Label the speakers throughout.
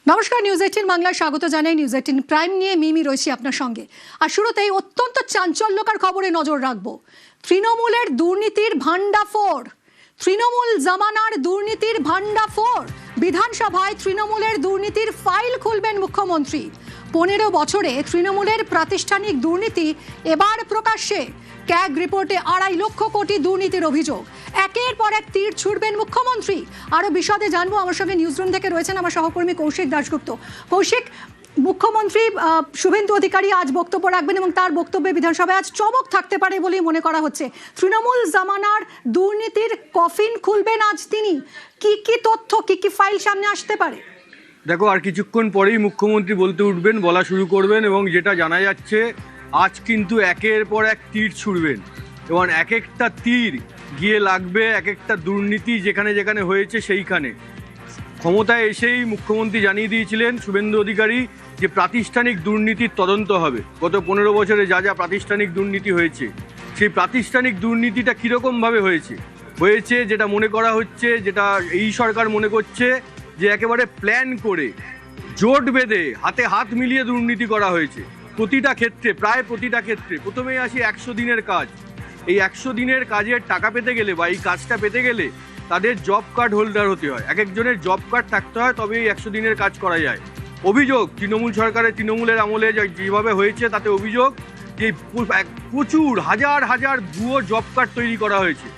Speaker 1: নমস্কার, নিউজ 18 বাংলায় স্বাগত জানাই। নিউজ 18 প্রাইম নিয়ে মিমি রয়েছি আপনার সঙ্গে। আর শুরুতেই অত্যন্ত চাঞ্চল্যকর খবরে নজর রাখবো। তৃণমূলের দুর্নীতির ভান্ডাফোড়, তৃণমূল জামানার দুর্নীতির ভান্ডাফোড়। বিধানসভায় তৃণমূলের দুর্নীতির ফাইল খুলবেন মুখ্যমন্ত্রী। 15 বছরে তৃণমূলের প্রাতিষ্ঠানিক দুর্নীতি এবার প্রকাশ্যে। ক্যাগ রিপোর্টে 2.5 লক্ষ কোটি দুর্নীতির অভিযোগ। একের পর এক তীর ছুড়বেন মুখ্যমন্ত্রী। আরো বিশদে জানবো। আমার সঙ্গে নিউজরুম থেকে রয়েছেন আমার সহকর্মী কৌশিক দাশগুপ্ত। কৌশিক, মুখ্যমন্ত্রী শুভেন্দু অধিকারী আজ বক্তব্য রাখবেন এবং তার বক্তব্যে বিধানসভায় আজ চমক থাকতে পারে বলেই মনে করা হচ্ছে। তৃণমূল জামানার দুর্নীতির কফিন খুলবেন আজ তিনি। কি কি তথ্য, কি কি ফাইল সামনে আসতে পারে?
Speaker 2: দেখো, আর কিছুক্ষণ পরেই মুখ্যমন্ত্রী বলতে উঠবেন, বলা শুরু করবেন এবং যেটা জানা যাচ্ছে আজ কিন্তু একের পর এক তীর ছুড়বেন এবং এক একটা তীর গিয়ে লাগবে এক একটা দুর্নীতি যেখানে যেখানে হয়েছে সেইখানে। ক্ষমতায় এসেই মুখ্যমন্ত্রী জানিয়ে দিয়েছিলেন শুভেন্দু অধিকারী যে প্রাতিষ্ঠানিক দুর্নীতির তদন্ত হবে। গত 15 বছরে যা যা প্রাতিষ্ঠানিক দুর্নীতি হয়েছে, সেই প্রাতিষ্ঠানিক দুর্নীতিটা কীরকমভাবে হয়েছে যেটা মনে করা হচ্ছে, যেটা এই সরকার মনে করছে যে একেবারে প্ল্যান করে জোট বেঁধে হাতে হাত মিলিয়ে দুর্নীতি করা হয়েছে প্রতিটা ক্ষেত্রে, প্রায় প্রতিটা ক্ষেত্রে। প্রথমেই আসি 100 দিনের কাজ। এই 100 দিনের কাজের টাকা পেতে গেলে বা এই কাজটা পেতে গেলে তাদের জব কার্ড হোল্ডার হতে হয়। এক একজনের জব কার্ড থাকতে হয়, তবে এই 100 দিনের কাজ করা যায়। অভিযোগ তৃণমূলের আমলে যেভাবে হয়েছে তাতে অভিযোগ যে প্রচুর হাজার হাজার ভুয়ো জব কার্ড তৈরি করা হয়েছে।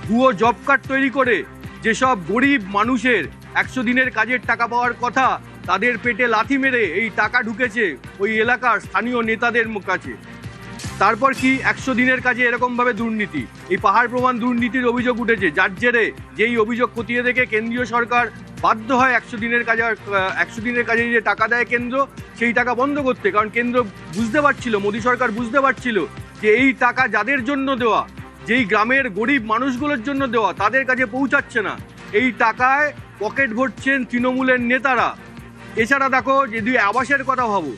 Speaker 2: ভুয়ো জব কার্ড তৈরি করে যেসব গরিব মানুষের 100 দিনের কাজের টাকা পাওয়ার কথা, তাদের পেটে লাথি মেরে এই টাকা ঢুকেছে ওই এলাকার স্থানীয় নেতাদের কাছে। তারপর কি 100 দিনের কাজে এরকমভাবে দুর্নীতি, এই পাহাড় প্রমাণ দুর্নীতির অভিযোগ উঠেছে, যার জেরে যেই অভিযোগ খতিয়ে দেখে কেন্দ্রীয় সরকার বাধ্য হয় 100 দিনের কাজে যে টাকা দেয় কেন্দ্র, সেই টাকা বন্ধ করতে। কারণ কেন্দ্র বুঝতে পারছিল, মোদী সরকার বুঝতে পারছিল যে এই টাকা যাদের জন্য দেওয়া, যেই গ্রামের গরিব মানুষগুলোর জন্য দেওয়া, তাদের কাছে পৌঁছাচ্ছে না। এই টাকায় পকেট ভরছেন তৃণমূলের নেতারা। এছাড়া দেখো, যদি আবাসের কথা ভাবো,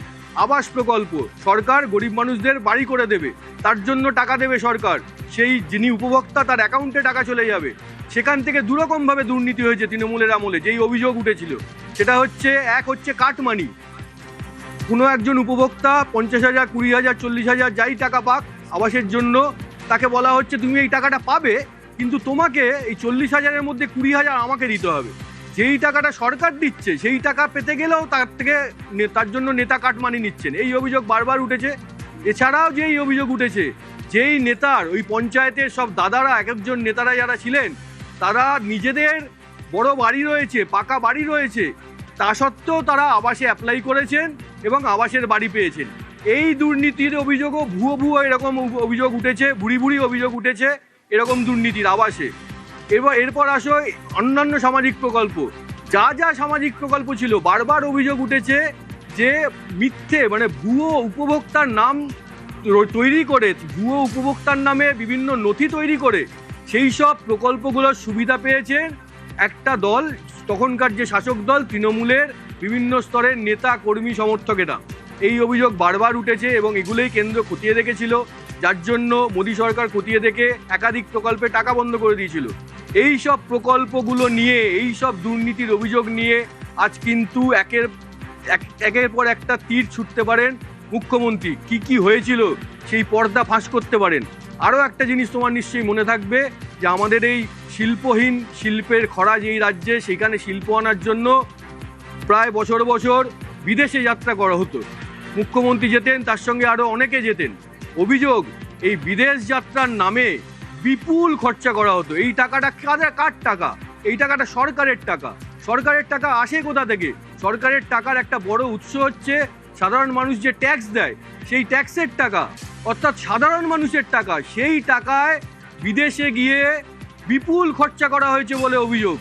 Speaker 2: আবাস প্রকল্প সরকার গরিব মানুষদের বাড়ি করে দেবে, তার জন্য টাকা দেবে সরকার। সেই যিনি উপভোক্তা তার অ্যাকাউন্টে টাকা চলে যাবে। সেখান থেকে দুরকমভাবে দুর্নীতি হয়েছে তৃণমূলের আমলে। যেই অভিযোগ উঠেছিল সেটা হচ্ছে, এক হচ্ছে কাটমানি। কোনো একজন উপভোক্তা 50,000, 20,000, 40,000 যাই টাকা পাক আবাসের জন্য, তাকে বলা হচ্ছে তুমি এই টাকাটা পাবে, কিন্তু তোমাকে এই 40,000-এর মধ্যে 20,000 আমাকে দিতে হবে। যেই টাকাটা সরকার দিচ্ছে সেই টাকা পেতে গেলেও তার জন্য নেতা কাটমানি নিচ্ছেন। এই অভিযোগ বারবার উঠেছে। এছাড়াও যেই অভিযোগ উঠেছে, যেই নেতার ওই পঞ্চায়েতের সব দাদারা, এক একজন নেতারা যারা ছিলেন, তারা নিজেদের বড় বাড়ি রয়েছে, পাকা বাড়ি রয়েছে, তা সত্ত্বেও তারা আবাসে অ্যাপ্লাই করেছেন এবং আবাসের বাড়ি পেয়েছেন। এই দুর্নীতির অভিযোগও ভুয়ো এরকম অভিযোগ উঠেছে, ভুরি অভিযোগ উঠেছে এরকম দুর্নীতির আবাসে। এরপর আসো অন্যান্য সামাজিক প্রকল্প। যা যা সামাজিক প্রকল্প ছিল, বারবার অভিযোগ উঠেছে যে মিথ্যে, মানে ভুয়ো উপভোক্তার নাম তৈরি করে, ভুয়ো উপভোক্তার নামে বিভিন্ন নথি তৈরি করে সেই সব প্রকল্পগুলোর সুবিধা পেয়েছেন একটা দল, তখনকার যে শাসক দল তৃণমূলের বিভিন্ন স্তরের নেতা, কর্মী, সমর্থকেরা। এই অভিযোগ বারবার উঠেছে এবং এগুলোই কেন্দ্র খতিয়ে দেখেছিল, যার জন্য মোদী সরকার খতিয়ে দেখে একাধিক প্রকল্পে টাকা বন্ধ করে দিয়েছিল। এই সব প্রকল্পগুলো নিয়ে, এই সব দুর্নীতির অভিযোগ নিয়ে আজ কিন্তু একের পর একটা তীর ছুটতে পারেন মুখ্যমন্ত্রী। কি হয়েছিল সেই পর্দা ফাঁস করতে পারেন। আরও একটা জিনিস তোমার নিশ্চয়ই মনে থাকবে যে আমাদের এই শিল্পহীন, শিল্পের খরা যেই রাজ্যে, সেখানে শিল্প আনার জন্য প্রায় বছর বছর বিদেশে যাত্রা করা হতো। মুখ্যমন্ত্রী যেতেন, তার সঙ্গে আরও অনেকে যেতেন। অভিযোগ, এই বিদেশ যাত্রার নামে বিপুল খরচা করা হতো। এই টাকাটা কার টাকা? এই টাকাটা সরকারের টাকা। সরকারের টাকা আসে কোথা থেকে? সরকারের টাকার একটা বড় উৎস হচ্ছে সাধারণ মানুষ যে ট্যাক্স দেয়, সেই ট্যাক্সের টাকা, অর্থাৎ সাধারণ মানুষের টাকা। সেই টাকায় বিদেশে গিয়ে বিপুল খরচা করা হয়েছে বলে অভিযোগ।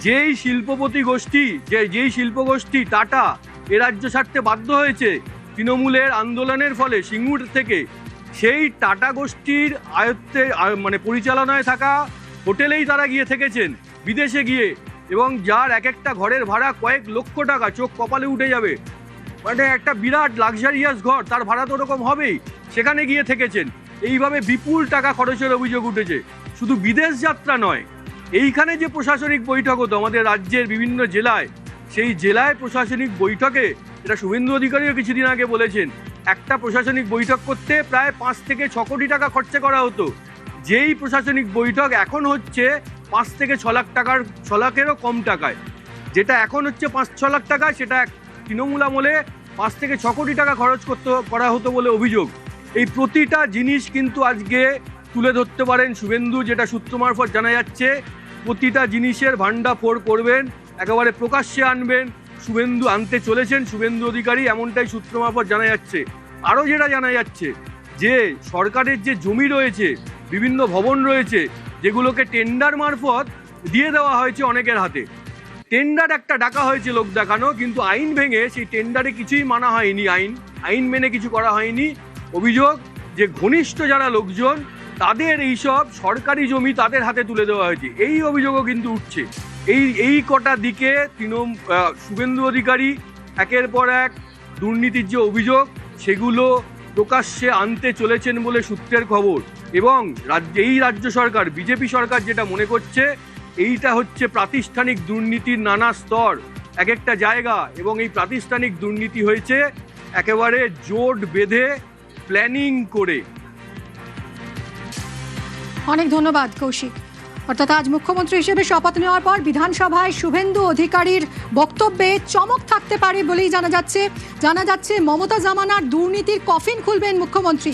Speaker 2: যেই শিল্প গোষ্ঠী টাটা এ রাজ্য ছাড়তে বাধ্য হয়েছে তৃণমূলের আন্দোলনের ফলে সিঙ্গুর থেকে, সেই টাটা গোষ্ঠীর আয়ত্তে, মানে পরিচালনায় থাকা হোটেলেই তারা গিয়ে থেকেছেন বিদেশে গিয়ে, এবং যার এক একটা ঘরের ভাড়া কয়েক লক্ষ টাকা, চোখ কপালে উঠে যাবে। মানে একটা বিরাট লাক্সারিয়াস ঘর, তার ভাড়া তো ওরকম হবেই, সেখানে গিয়ে থেকেছেন। এইভাবে বিপুল টাকা খরচের অভিযোগ উঠেছে। শুধু বিদেশ যাত্রা নয়, এইখানে যে প্রশাসনিক বৈঠক হতো আমাদের রাজ্যের বিভিন্ন জেলায়, সেই জেলায় প্রশাসনিক বৈঠকে, এটা শুভেন্দু অধিকারীও কিছুদিন আগে বলেছেন, একটা প্রশাসনিক বৈঠক করতে প্রায় 5 থেকে 6 কোটি টাকা খরচা করা হতো। যেই প্রশাসনিক বৈঠক এখন হচ্ছে 5 থেকে 6 লাখ টাকার, 6 লাখেরও কম টাকায়। যেটা এখন হচ্ছে 5-6 লাখ টাকা, সেটা তৃণমূল আমলে 5 থেকে 6 কোটি টাকা খরচ করা হতো বলে অভিযোগ। এই প্রতিটা জিনিস কিন্তু আজকে তুলে ধরতে পারেন শুভেন্দু, যেটা সূত্র মারফত জানা যাচ্ছে। প্রতিটা জিনিসের ভান্ডাফোড় করবেন, একেবারে প্রকাশ্যে আনবেন, শুভেন্দু আনতে চলেছেন শুভেন্দু অধিকারী, এমনটাই সূত্র মারফত জানা যাচ্ছে। আরও যেটা জানা যাচ্ছে যে সরকারের যে জমি রয়েছে, বিভিন্ন ভবন রয়েছে, যেগুলোকে টেন্ডার মারফত দিয়ে দেওয়া হয়েছে অনেকের হাতে। টেন্ডার একটা ডাকা হয়েছে লোক দেখানো, কিন্তু আইন ভেঙে সেই টেন্ডারে কিছুই মানা হয়নি, আইন মেনে কিছু করা হয়নি। অভিযোগ যে ঘনিষ্ঠ যারা লোকজন, তাদের এইসব সরকারি জমি তাদের হাতে তুলে দেওয়া হয়েছে, এই অভিযোগও কিন্তু উঠছে। এই কটা দিকে শুভেন্দু অধিকারী একের পর এক দুর্নীতির যে অভিযোগ, সেগুলো প্রকাশ্যে আনতে চলেছেন বলে সূত্রের খবর। এবং এই রাজ্য সরকার, বিজেপি সরকার যেটা মনে করছে, এইটা হচ্ছে প্রাতিষ্ঠানিক দুর্নীতির নানা স্তর, এক একটা জায়গা, এবং এই প্রাতিষ্ঠানিক দুর্নীতি হয়েছে একেবারে জোট বেঁধে প্ল্যানিং করে।
Speaker 1: অনেক ধন্যবাদ কৌশিক। অর্থাৎ আজ মুখ্যমন্ত্রী হিসেবে শপথ নেওয়ার পর বিধানসভায় শুভেন্দু অধিকারীর বক্তব্যে চমক থাকতে পারে বলেই জানা যাচ্ছে মমতা জামানার দুর্নীতির কফিন খুলবেন মুখ্যমন্ত্রী।